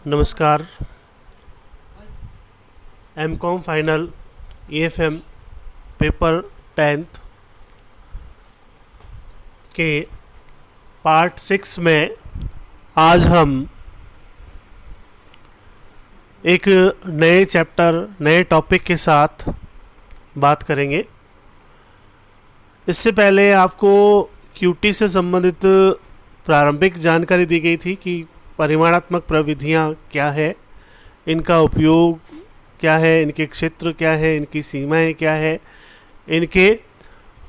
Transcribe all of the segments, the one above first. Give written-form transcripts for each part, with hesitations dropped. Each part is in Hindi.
नमस्कार। MCom final EFM paper 10th के पार्ट 6 में आज हम एक नए चैप्टर नए टॉपिक के साथ बात करेंगे। इससे पहले आपको QT से संबंधित प्रारंभिक जानकारी दी गई थी कि परिमाणात्मक प्रविधियाँ क्या है, इनका उपयोग क्या है, इनके क्षेत्र क्या है, इनकी सीमाएं क्या है, इनके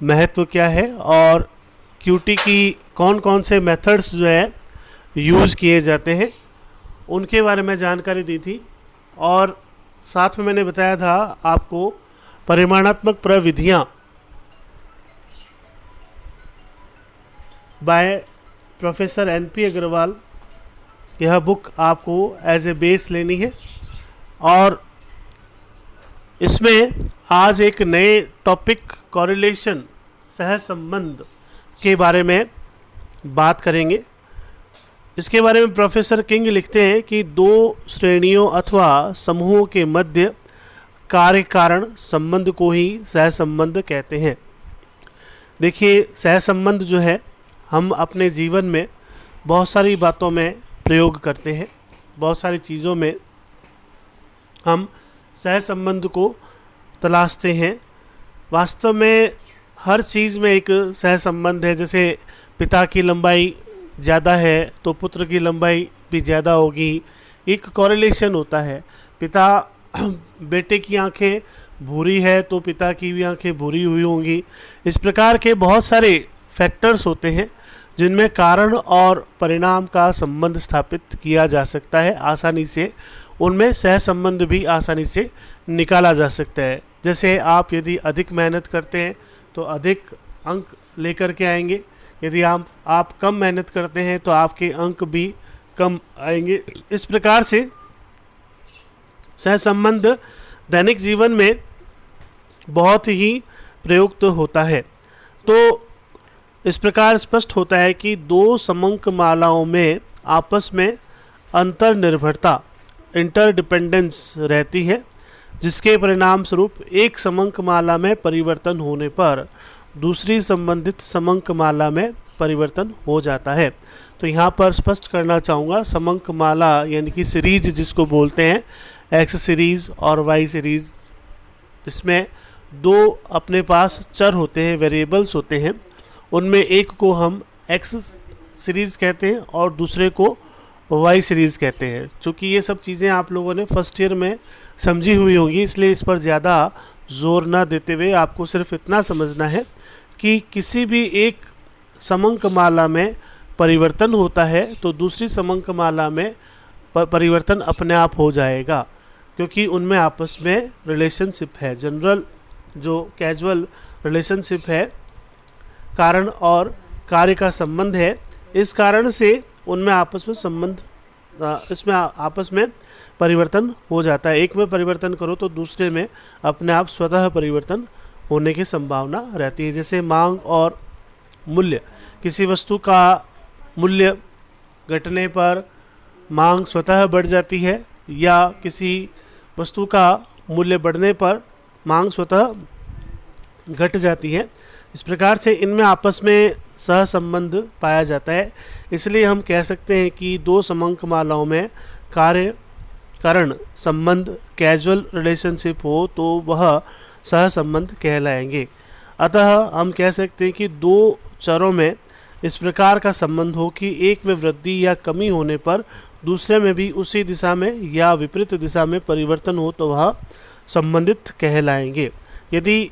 महत्व क्या है और QT की कौन कौन से मेथड्स जो है यूज़ किए जाते हैं उनके बारे में जानकारी दी थी। और साथ में मैंने बताया था आपको परिमाणात्मक प्रविधियाँ बाय प्रोफेसर NP अग्रवाल, यह बुक आपको एज ए बेस लेनी है। और इसमें आज एक नए टॉपिक कॉरिलेशन सहसंबंध के बारे में बात करेंगे। इसके बारे में प्रोफेसर किंग लिखते हैं कि दो श्रेणियों अथवा समूहों के मध्य कार्य कारण संबंध को ही सहसंबंध कहते हैं। देखिए, सहसंबंध जो है हम अपने जीवन में बहुत सारी बातों में प्रयोग करते हैं, बहुत सारी चीज़ों में हम सहसंबंध को तलाशते हैं। वास्तव में हर चीज़ में एक सहसंबंध है। जैसे पिता की लंबाई ज़्यादा है तो पुत्र की लंबाई भी ज़्यादा होगी, एक कॉरिलेशन होता है। पिता बेटे की आंखें भूरी है तो पिता की भी आंखें भूरी हुई होंगी। इस प्रकार के बहुत सारे फैक्टर्स होते हैं जिनमें कारण और परिणाम का संबंध स्थापित किया जा सकता है आसानी से। उनमें सहसंबंध भी आसानी से निकाला जा सकता है। जैसे आप यदि अधिक मेहनत करते हैं तो अधिक अंक लेकर के आएंगे, यदि आप कम मेहनत करते हैं तो आपके अंक भी कम आएंगे। इस प्रकार से सहसंबंध दैनिक जीवन में बहुत ही प्रयुक्त होता है। तो इस प्रकार स्पष्ट होता है कि दो समंक मालाओं में आपस में अंतर्निर्भरता इंटरडिपेंडेंस रहती है, जिसके परिणाम स्वरूप एक समंक माला में परिवर्तन होने पर दूसरी संबंधित समंक माला में परिवर्तन हो जाता है। तो यहाँ पर स्पष्ट करना चाहूँगा, समंक माला यानी कि सीरीज जिसको बोलते हैं, X सीरीज़ और Y सीरीज़, इसमें दो अपने पास चर होते हैं, वेरिएबल्स होते हैं। उनमें एक को हम X सीरीज़ कहते हैं और दूसरे को Y सीरीज़ कहते हैं। चूँकि ये सब चीज़ें आप लोगों ने फर्स्ट ईयर में समझी हुई होंगी, इसलिए इस पर ज़्यादा जोर ना देते हुए आपको सिर्फ इतना समझना है कि किसी भी एक समंक माला में परिवर्तन होता है तो दूसरी समंक माला में परिवर्तन अपने आप हो जाएगा, क्योंकि उनमें आपस में रिलेशनशिप है। जनरल जो कैजुअल रिलेशनशिप है, कारण और कार्य का संबंध है, इस कारण से उनमें आपस में संबंध इसमें आपस में परिवर्तन हो जाता है। एक में परिवर्तन करो तो दूसरे में अपने आप स्वतः परिवर्तन होने की संभावना रहती है। जैसे मांग और मूल्य, किसी वस्तु का मूल्य घटने पर मांग स्वतः बढ़ जाती है या किसी वस्तु का मूल्य बढ़ने पर मांग स्वतः घट जाती है। इस प्रकार से इनमें आपस में सहसंबंध पाया जाता है। इसलिए हम कह सकते हैं कि दो समंक मालाओं में कार्य कारण संबंध कैजुअल रिलेशनशिप हो तो वह सहसंबंध कहलाएंगे। अतः हम कह सकते हैं कि दो चरों में इस प्रकार का संबंध हो कि एक में वृद्धि या कमी होने पर दूसरे में भी उसी दिशा में या विपरीत दिशा में परिवर्तन हो तो वह संबंधित कहलाएंगे। यदि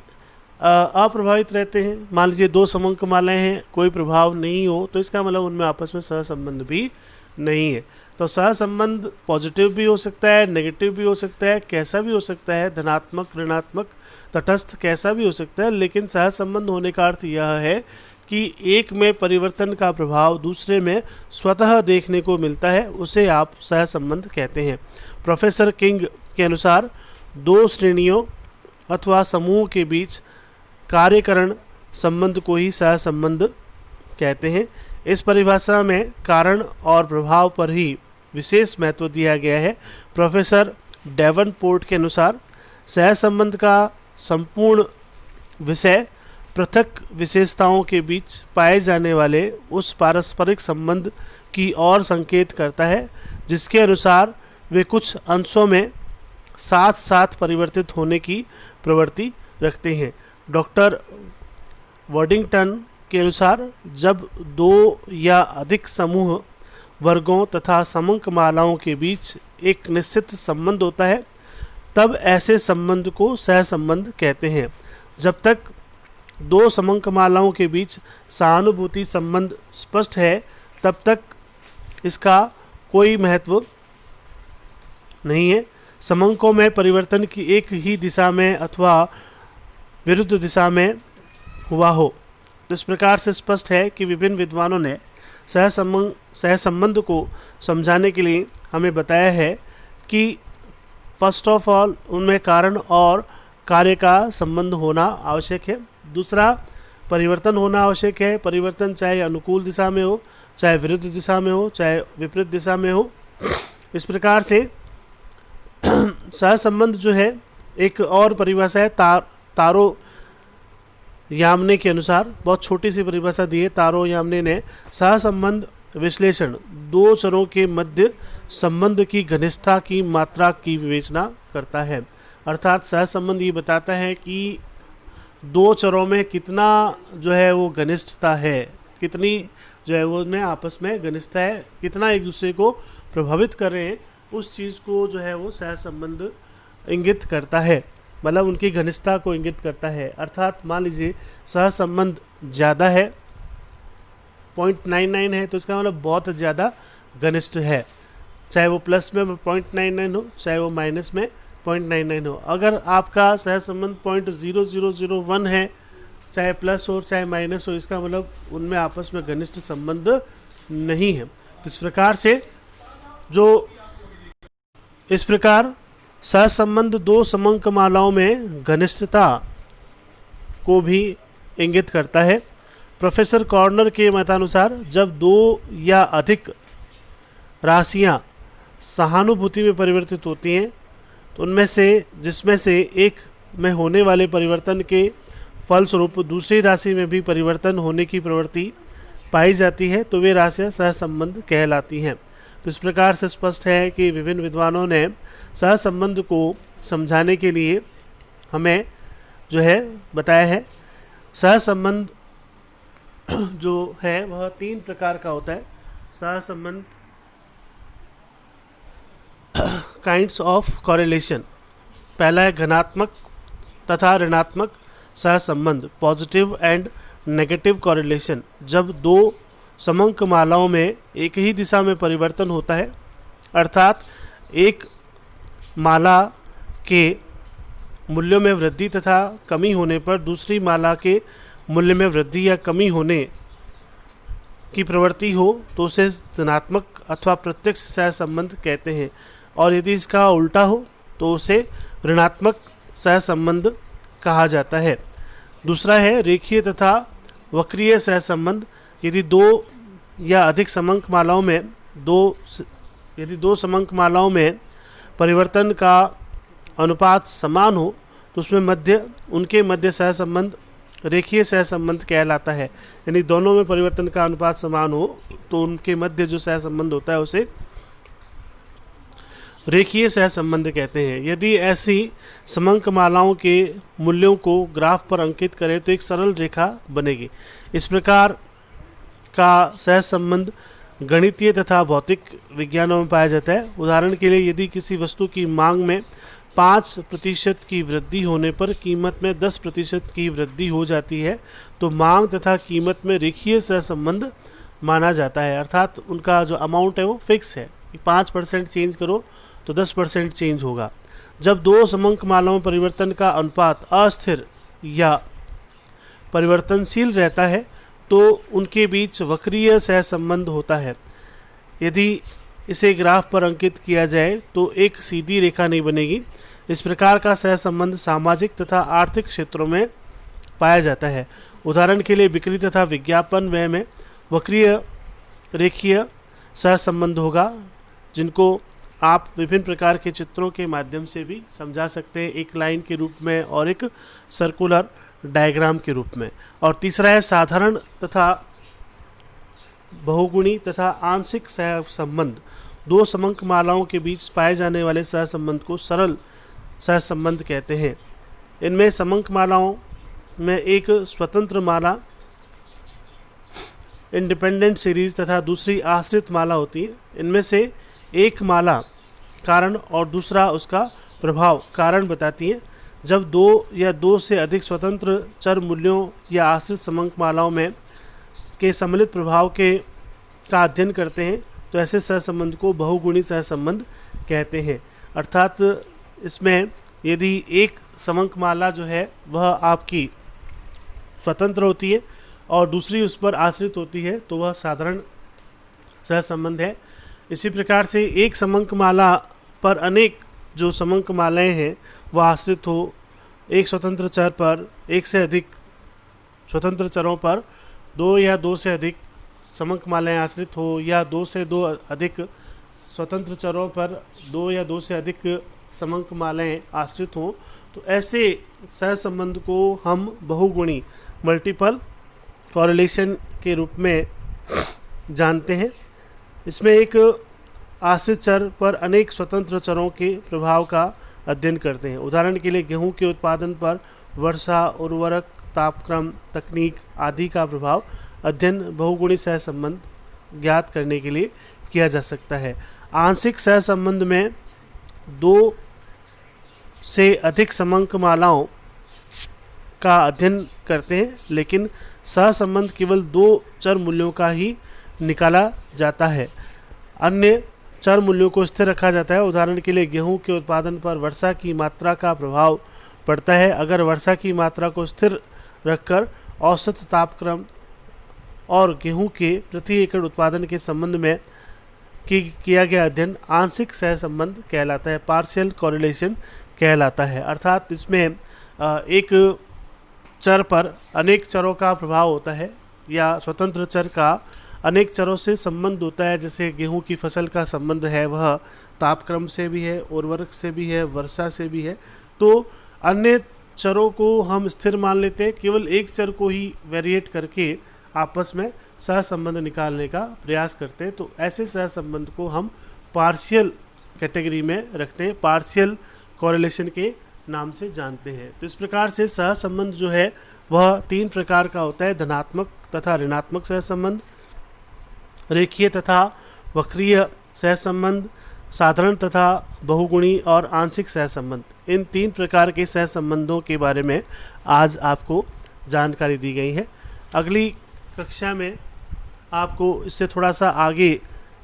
अप्रभावित रहते हैं, मान लीजिए दो समंक मालाएं हैं, कोई प्रभाव नहीं हो, तो इसका मतलब उनमें आपस में सहसंबंध भी नहीं है। तो सहसंबंध पॉजिटिव भी हो सकता है, नेगेटिव भी हो सकता है, कैसा भी हो सकता है, धनात्मक ऋणात्मक तटस्थ कैसा भी हो सकता है। लेकिन सहसंबंध होने का अर्थ यह है कि एक में परिवर्तन का प्रभाव दूसरे में स्वतः देखने को मिलता है, उसे आप सहसंबंध कहते हैं। प्रोफेसर किंग के अनुसार दो श्रेणियों अथवा समूह के बीच कार्यकरण संबंध को ही सहसंबंध कहते हैं। इस परिभाषा में कारण और प्रभाव पर ही विशेष महत्व दिया गया है। प्रोफेसर डेवनपोर्ट के अनुसार सहसंबंध का संपूर्ण विषय पृथक विशेषताओं के बीच पाए जाने वाले उस पारस्परिक संबंध की ओर संकेत करता है जिसके अनुसार वे कुछ अंशों में साथ साथ परिवर्तित होने की प्रवृत्ति रखते हैं। डॉक्टर वॉडिंगटन के अनुसार जब दो या अधिक समूह वर्गों तथा समंकमालाओं के बीच एक निश्चित संबंध होता है तब ऐसे संबंध को सहसंबंध कहते हैं। जब तक दो समंकमालाओं के बीच सहानुभूति संबंध स्पष्ट है तब तक इसका कोई महत्व नहीं है। समंकों में परिवर्तन की एक ही दिशा में अथवा विरुद्ध दिशा में हुआ हो। इस प्रकार से स्पष्ट है कि विभिन्न विद्वानों ने सहसंबंध को समझाने के लिए हमें बताया है कि फर्स्ट ऑफ ऑल उनमें कारण और कार्य का संबंध होना आवश्यक है। दूसरा, परिवर्तन होना आवश्यक है। परिवर्तन चाहे अनुकूल दिशा में हो, चाहे विरुद्ध दिशा में हो, चाहे विपरीत दिशा में हो। इस प्रकार से सहसंबंध जो है, एक और परिभाषा है तारो यामने के अनुसार, बहुत छोटी सी परिभाषा दी है तारो यामने ने। सहसंबंध विश्लेषण दो चरों के मध्य संबंध की घनिष्ठता की मात्रा की विवेचना करता है। अर्थात सहसंबंध ये बताता है कि दो चरों में कितना जो है वो घनिष्ठता है, कितनी जो है वो उनमें आपस में घनिष्ठता है, कितना एक दूसरे को प्रभावित कर रहे हैं, उस चीज़ को जो है वो सहसंबंध इंगित करता है, मतलब उनकी घनिष्ठता को इंगित करता है। अर्थात मान लीजिए सहसंबंध ज़्यादा है, 0.99 है, तो इसका मतलब बहुत ज़्यादा घनिष्ठ है। चाहे वो प्लस में 0.99 हो, चाहे वो माइनस में 0.99 हो। अगर आपका सहसंबंध 0.0001 है, चाहे प्लस हो चाहे माइनस हो, इसका मतलब उनमें आपस में घनिष्ठ संबंध नहीं है। इस प्रकार सहसंबंध दो समंकमालाओं में घनिष्ठता को भी इंगित करता है। प्रोफेसर कॉर्नर के मतानुसार जब दो या अधिक राशियां सहानुभूति में परिवर्तित होती हैं तो उनमें से जिसमें से एक में होने वाले परिवर्तन के फलस्वरूप दूसरी राशि में भी परिवर्तन होने की प्रवृत्ति पाई जाती है तो वे राशियां सहसंबंध कहलाती हैं। तो इस प्रकार से स्पष्ट है कि विभिन्न विद्वानों ने सहसंबंध को समझाने के लिए हमें जो है बताया है। सहसंबंध जो है वह 3 प्रकार का होता है। सहसंबंध काइंड्स ऑफ कॉरेलेशन। पहला है घनात्मक तथा ऋणात्मक सहसंबंध, पॉजिटिव एंड नेगेटिव कॉरेलेशन। जब दो समंकमालाओं में एक ही दिशा में परिवर्तन होता है, अर्थात एक माला के मूल्यों में वृद्धि तथा कमी होने पर दूसरी माला के मूल्य में वृद्धि या कमी होने की प्रवृत्ति हो तो उसे धनात्मक अथवा प्रत्यक्ष सहसंबंध कहते हैं, और यदि इसका उल्टा हो तो उसे ऋणात्मक सहसंबंध कहा जाता है। दूसरा है रेखीय तथा वक्रीय सहसंबंध। यदि दो या अधिक समंकमालाओं में परिवर्तन का अनुपात समान हो तो उसमें उनके मध्य सहसंबंध रेखीय सहसंबंध कहलाता है। यानी दोनों में परिवर्तन का अनुपात समान हो तो उनके मध्य जो सहसंबंध होता है उसे रेखीय सहसंबंध कहते हैं। यदि ऐसी समंकमालाओं के मूल्यों को ग्राफ पर अंकित करें तो एक सरल रेखा बनेगी। इस प्रकार का सहसंबंध गणितीय तथा भौतिक विज्ञानों में पाया जाता है। उदाहरण के लिए यदि किसी वस्तु की मांग में 5% की वृद्धि होने पर कीमत में 10% की वृद्धि हो जाती है तो मांग तथा कीमत में रेखीय सहसंबंध माना जाता है। अर्थात उनका जो अमाउंट है वो फिक्स है, 5% चेंज करो तो 10% चेंज होगा। जब दो समंकमालाओं में परिवर्तन का अनुपात अस्थिर या परिवर्तनशील रहता है तो उनके बीच वक्रीय सहसंबंध होता है। यदि इसे ग्राफ पर अंकित किया जाए तो एक सीधी रेखा नहीं बनेगी। इस प्रकार का सहसंबंध सामाजिक तथा आर्थिक क्षेत्रों में पाया जाता है। उदाहरण के लिए बिक्री तथा विज्ञापन व्यय में वक्रीय रेखीय सहसंबंध होगा, जिनको आप विभिन्न प्रकार के चित्रों के माध्यम से भी समझा सकते हैं, एक लाइन के रूप में और एक सर्कुलर डायग्राम के रूप में। और तीसरा है साधारण तथा बहुगुणी तथा आंशिक सहसंबंध। दो समंक मालाओं के बीच पाए जाने वाले सहसंबंध को सरल सहसंबंध कहते हैं। इनमें समंक मालाओं में एक स्वतंत्र माला इंडिपेंडेंट सीरीज तथा दूसरी आश्रित माला होती है। इनमें से एक माला कारण और दूसरा उसका प्रभाव कारण बताती है। जब दो या दो से अधिक स्वतंत्र चर मूल्यों या आश्रित समंक मालाओं में के सम्मिलित प्रभाव का अध्ययन करते हैं तो ऐसे सहसंबंध को बहुगुणी सहसंबंध कहते हैं। अर्थात इसमें यदि एक समंक माला जो है वह आपकी स्वतंत्र होती है और दूसरी उस पर आश्रित होती है तो वह साधारण सहसंबंध है। इसी प्रकार से एक समंक माला पर अनेक जो समंक मालाएं हैं वह आश्रित हो, एक स्वतंत्र चर पर एक से अधिक स्वतंत्र चरों पर दो या दो से अधिक समंक मालाएं आश्रित हो, या दो से दो अधिक स्वतंत्र चरों पर दो या दो से अधिक समंक मालाएं आश्रित हों, तो ऐसे सहसंबंध को हम बहुगुणी मल्टीपल कॉरेलेशन के रूप में जानते हैं। इसमें एक आश्रित चर पर अनेक स्वतंत्र चरों के प्रभाव का अध्ययन करते हैं। उदाहरण के लिए गेहूं के उत्पादन पर वर्षा, उर्वरक, तापक्रम, तकनीक आदि का प्रभाव अध्ययन बहुगुणी सहसंबंध ज्ञात करने के लिए किया जा सकता है। आंशिक सहसंबंध में दो से अधिक समंक मालाओं का अध्ययन करते हैं, लेकिन सहसंबंध केवल दो चर मूल्यों का ही निकाला जाता है, अन्य चर मूल्यों को स्थिर रखा जाता है। उदाहरण के लिए गेहूं के उत्पादन पर वर्षा की मात्रा का प्रभाव पड़ता है। अगर वर्षा की मात्रा को स्थिर रखकर औसत तापक्रम और गेहूं के प्रति एकड़ उत्पादन के संबंध में किया गया अध्ययन आंशिक सहसंबंध कहलाता है, पार्शियल कोरिलेशन कहलाता है। अर्थात इसमें एक चर पर अनेक चरों का प्रभाव होता है या स्वतंत्र चर का अनेक चरों से संबंध होता है। जैसे गेहूं की फसल का संबंध है वह तापक्रम से भी है, उर्वरक से भी है, वर्षा से भी है। तो अन्य चरों को हम स्थिर मान लेते हैं, केवल एक चर को ही वेरिएट करके आपस में सहसंबंध निकालने का प्रयास करते हैं। तो ऐसे सहसंबंध को हम पार्शियल कैटेगरी में रखते हैं, पार्शियल कोरिलेशन के नाम से जानते हैं। तो इस प्रकार से सहसंबंध जो है वह तीन प्रकार का होता है, धनात्मक तथा ऋणात्मक सहसंबंध, रेखीय तथा वक्रीय सहसंबंध, साधारण तथा बहुगुणी और आंशिक सहसंबंध। इन तीन प्रकार के सहसंबंधों के बारे में आज आपको जानकारी दी गई है। अगली कक्षा में आपको इससे थोड़ा सा आगे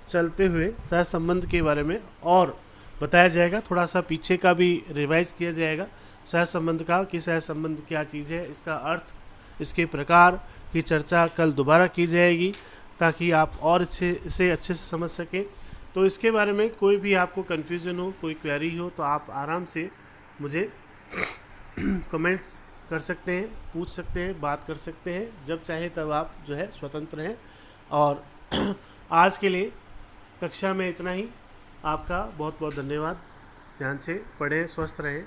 चलते हुए सहसंबंध के बारे में और बताया जाएगा, थोड़ा सा पीछे का भी रिवाइज किया जाएगा सहसंबंध का कि सहसंबंध क्या चीज़ है, इसका अर्थ, इसके प्रकार की चर्चा कल दोबारा की जाएगी ताकि आप और इसे अच्छे से समझ सकें। तो इसके बारे में कोई भी आपको कन्फ्यूज़न हो, कोई क्वेरी हो तो आप आराम से मुझे कमेंट्स कर सकते हैं, पूछ सकते हैं, बात कर सकते हैं, जब चाहे तब आप जो है स्वतंत्र हैं। और आज के लिए कक्षा में इतना ही। आपका बहुत बहुत धन्यवाद। ध्यान से पढ़ें, स्वस्थ रहें।